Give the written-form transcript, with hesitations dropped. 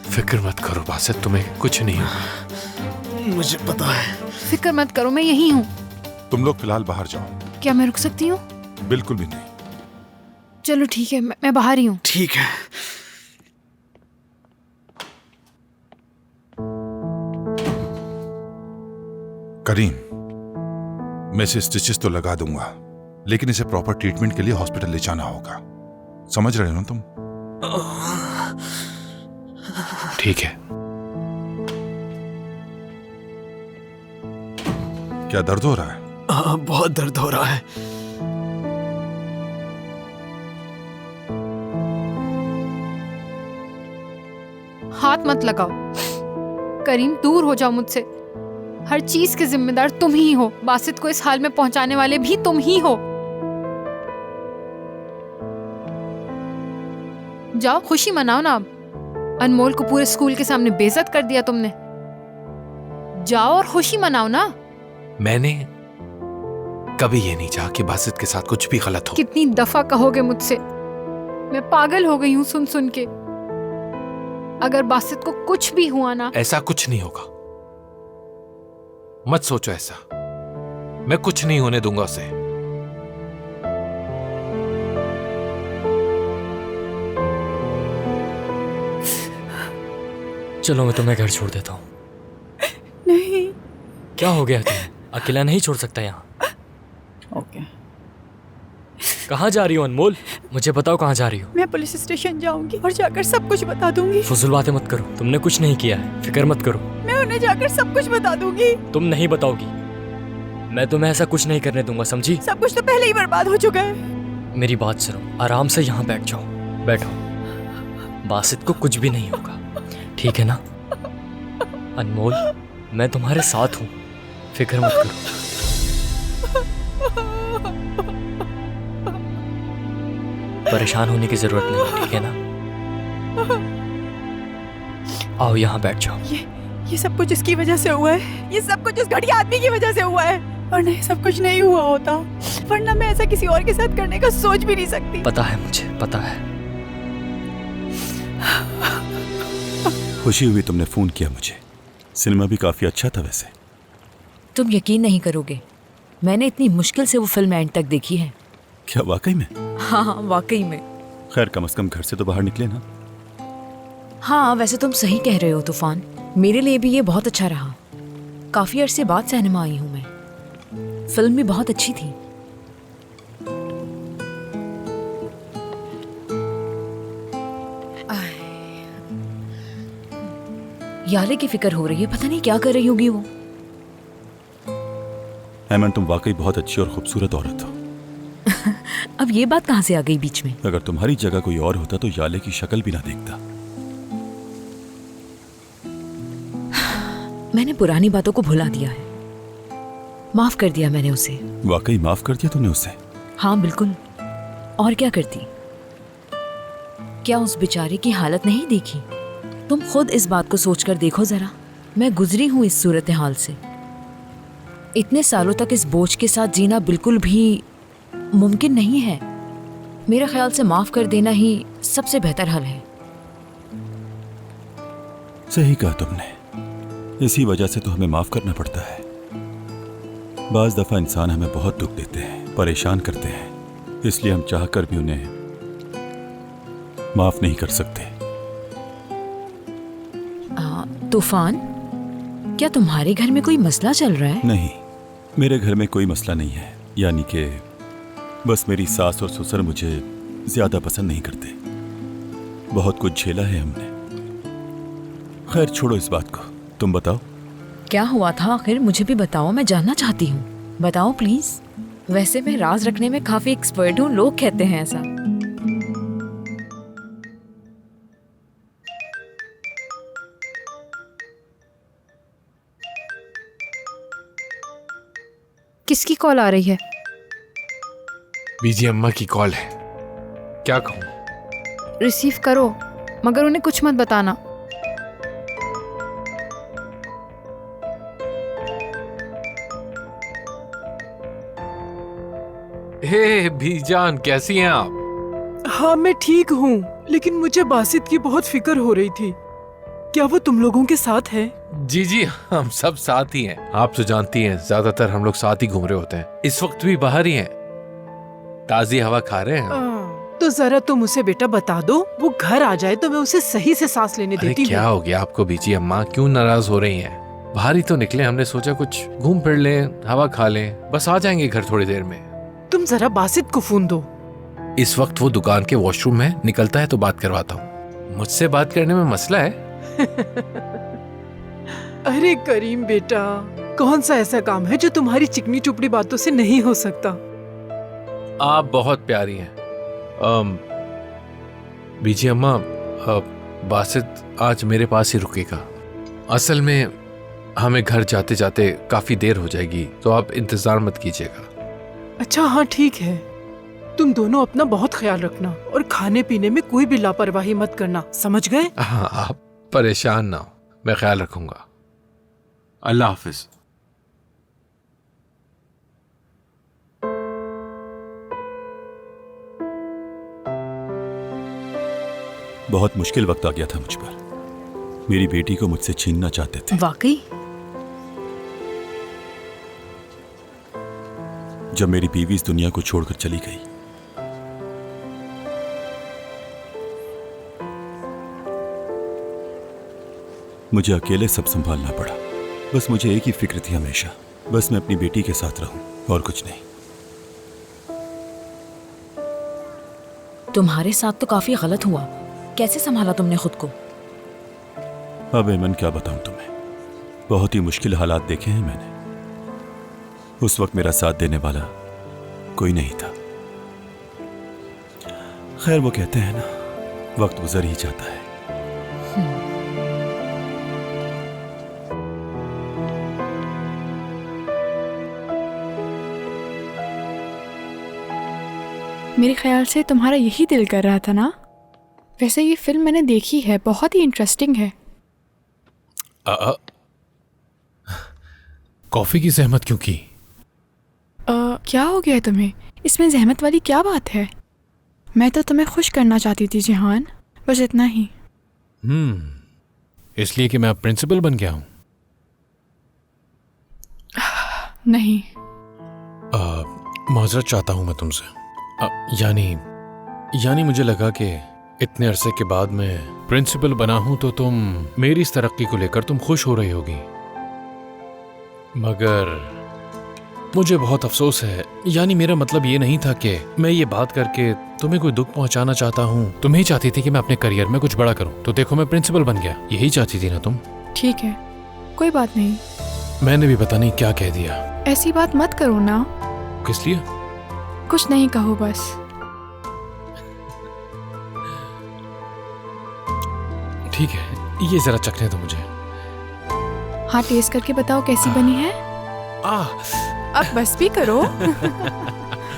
फिक्र मत करो बासित, तुम्हें कुछ नहीं होगा। मुझे पता है। फिक्र मत करो, मैं यही हूँ। तुम लोग फिलहाल बाहर जाओ। क्या मैं रुक सकती हूँ? बिल्कुल भी नहीं। चलो ठीक है, मैं बाहर ही हूँ। ठीक है। करीम, मैं इसे स्टिचेस तो लगा दूंगा, लेकिन इसे प्रॉपर ट्रीटमेंट के लिए हॉस्पिटल ले जाना होगा। समझ रहे हो ना तुम? ठीक है। क्या दर्द हो रहा है? बहुत दर्द हो रहा है। हाथ मत लगाओ करीम, दूर हो जाओ मुझसे। हर चीज के जिम्मेदार तुम ही हो। बासित को इस हाल में पहुंचाने वाले भी तुम ही हो। जाओ, खुशी मनाओ ना अब। अनमोल को पूरे स्कूल के सामने बेइज्जत कर दिया तुमने। जाओ और खुशी मनाओ ना। मैंने कभी ये नहीं चाहा कि बासित के साथ कुछ भी गलत हो। कितनी दफा कहोगे मुझसे? मैं पागल हो गई हूँ सुन सुन के। अगर बासित को कुछ भी हुआ ना। ऐसा कुछ नहीं होगा, मत सोचो ऐसा। मैं कुछ नहीं होने दूंगा उसे। चलो मैं तुम्हें घर छोड़ देता हूँ। नहीं। क्या हो गया तुम्हें? अकेला नहीं छोड़ सकता यहाँ। ओके। कहाँ जा रही हो अनमोल? मुझे बताओ कहाँ जा रही हो? मैं पुलिस स्टेशन जाऊंगी और जाकर सब कुछ बता दूंगी। फुजुल बातें मत करो, तुमने कुछ नहीं किया है, फिक्र मत करो। मैं उन्हें जाकर सब कुछ बता दूंगी। तुम नहीं बताओगी, मैं तुम्हें ऐसा कुछ नहीं करने दूंगा, समझी? सब कुछ तो पहले ही बर्बाद हो चुका है। मेरी बात सुनो, आराम से यहाँ बैठ जाओ। बैठो, बासित को कुछ भी नहीं होगा, ठीक है ना? अनमोल, मैं तुम्हारे साथ हूँ, फिक्र मत करो। परेशान होने की जरूरत नहीं, ठीक है ना? आओ यहाँ बैठ जाओ। ये सब कुछ इसकी वजह से हुआ है। ये सब कुछ उस घटिया आदमी की वजह से हुआ है। वरना ये सब कुछ नहीं हुआ होता। वरना मैं ऐसा किसी और के साथ करने का सोच भी नहीं सकती। पता है मुझे, पता है। खुशी हुई तुमने फोन किया मुझे। सिनेमा भी काफी अच्छा था वैसे। तुम यकीन नहीं करोगे, मैंने इतनी मुश्किल से वो फिल्म एंड तक देखी है। क्या वाकई में? हाँ, वाकई में। खैर, कम से कम घर से तो बाहर निकले ना। हाँ, वैसे तुम सही कह रहे हो तूफान। मेरे लिए भी ये बहुत अच्छा रहा। काफी अरसे बाद सिनेमा आई हूँ मैं। फिल्म भी बहुत अच्छी थी। याले की फिक्र हो रही है, पता नहीं क्या कर रही होगी वो। हेमन, तुम वाकई बहुत अच्छी और खूबसूरत औरत हो। अब ये बात कहाँ से आ गई बीच में? अगर तुम्हारी जगह कोई और होता तो याले की शक्ल भी ना देखता। मैंने पुरानी बातों को भुला दिया है। माफ कर दिया मैंने उसे। वाकई माफ कर दिया तुमने उसे? हाँ बिल्कुल, और क्या करती। क्या उस बेचारे की हालत नहीं देखी? तुम खुद इस बात को सोचकर देखो जरा। मैं गुजरी हूं इस सूरत हाल से। इतने सालों तक इस बोझ के साथ जीना बिल्कुल भी मुमकिन नहीं है। मेरे ख्याल से माफ कर देना ही सबसे बेहतर हल है। सही कहा तुमने। इसी वजह से तो हमें माफ करना पड़ता है। बाज दफा इंसान हमें बहुत दुख देते हैं, परेशान करते हैं, इसलिए हम चाहकर भी उन्हें माफ नहीं कर सकते। तूफान, क्या तुम्हारे घर में कोई मसला चल रहा है? नहीं, मेरे घर में कोई मसला नहीं है। यानी कि बस मेरी सास और ससुर मुझे ज्यादा पसंद नहीं करते। बहुत कुछ झेला है हमने। खैर छोड़ो इस बात को, तुम बताओ क्या हुआ था आखिर? मुझे भी बताओ, मैं जानना चाहती हूँ। बताओ प्लीज। वैसे मैं राज रखने में काफी एक्सपर्ट हूँ, लोग कहते हैं ऐसा। किसकी कॉल आ रही है? बीजी अम्मा की कॉल है। क्या कहूँ? रिसीव करो, मगर उन्हें कुछ मत बताना। हे बीजान, कैसी हैं आप? हाँ मैं ठीक हूँ, लेकिन मुझे बासित की बहुत फिक्र हो रही थी। क्या वो तुम लोगों के साथ है? जी जी, हम सब साथ ही हैं। आप तो जानती हैं, ज्यादातर हम लोग साथ ही घूम रहे होते हैं। इस वक्त भी बाहर ही हैं, ताजी हवा खा रहे हैं। तो जरा तुम उसे बेटा बता दो, वो घर आ जाए तो मैं उसे सही से सांस लेने अरे देती क्या हूँ। हो गया आपको बीजी अम्मा, क्यों नाराज हो रही हैं? बाहर ही तो निकले, हमने सोचा कुछ घूम फिर लें, हवा खा लें, बस आ जाएंगे घर थोड़ी देर में। तुम जरा बासित को फोन दो। इस वक्त वो दुकान के वॉशरूम में, निकलता है तो बात करवाता हूँ। मुझसे बात करने में मसला है? अरे करीम बेटा, कौन सा ऐसा काम है जो तुम्हारी चिकनी चुपड़ी बातों से नहीं हो सकता? आप बहुत प्यारी हैं। बीजी अम्मा, बासित आज मेरे पास ही रुकेगा। असल में हमें घर जाते जाते काफी देर हो जाएगी, तो आप इंतजार मत कीजिएगा। अच्छा हाँ ठीक है, तुम दोनों अपना बहुत ख्याल रखना और खाने पीने में कोई भी लापरवाही मत करना, समझ गए? हाँ, आप परेशान ना हो, मैं ख्याल रखूंगा। अल्लाह हाफिज। बहुत मुश्किल वक्त आ गया था मुझ पर। मेरी बेटी को मुझसे छीनना चाहते थे। वाकई? जब मेरी बीवी इस दुनिया को छोड़कर चली गई, मुझे अकेले सब संभालना पड़ा। बस मुझे एक ही फिक्र थी हमेशा, बस मैं अपनी बेटी के साथ रहूं और कुछ नहीं। तुम्हारे साथ तो काफी गलत हुआ। कैसे संभाला तुमने खुद को? अब एमन क्या बताऊं तुम्हें, बहुत ही मुश्किल हालात देखे हैं मैंने। उस वक्त मेरा साथ देने वाला कोई नहीं था। खैर वो कहते हैं ना, वक्त गुजर ही जाता है। मेरे ख्याल से तुम्हारा यही दिल कर रहा था ना? वैसे ये फिल्म मैंने देखी है, बहुत ही इंटरेस्टिंग है। कॉफी की जहमत क्यों की? क्या हो गया तुम्हें? इसमें जहमत वाली क्या बात है? मैं तो तुम्हें खुश करना चाहती थी जिहान, बस इतना ही। इसलिए कि मैं अब प्रिंसिपल बन गया हूं? नहीं। माजरत चाहता हूं मैं तुमसे। यानी मुझे लगा कि इतने अरसे के बाद मैं प्रिंसिपल बना हूं तो तुम मेरी इस तरक्की को लेकर तुम खुश हो रही होगी, मगर मुझे बहुत अफसोस है। यानी मेरा मतलब ये नहीं था कि मैं ये बात करके तुम्हें कोई दुख पहुंचाना चाहता हूं। तुम ही चाहती थी कि मैं अपने करियर में कुछ बड़ा करूं, तो देखो मैं प्रिंसिपल बन गया। यही चाहती थी ना तुम? ठीक है, कोई बात नहीं। मैंने भी पता नहीं क्या कह दिया। ऐसी बात मत करो ना। किस लिए? कुछ नहीं, कहो बस। ठीक है, ये जरा चखने दो मुझे। हाँ, टेस्ट करके बताओ कैसी बनी है। अब बस भी करो।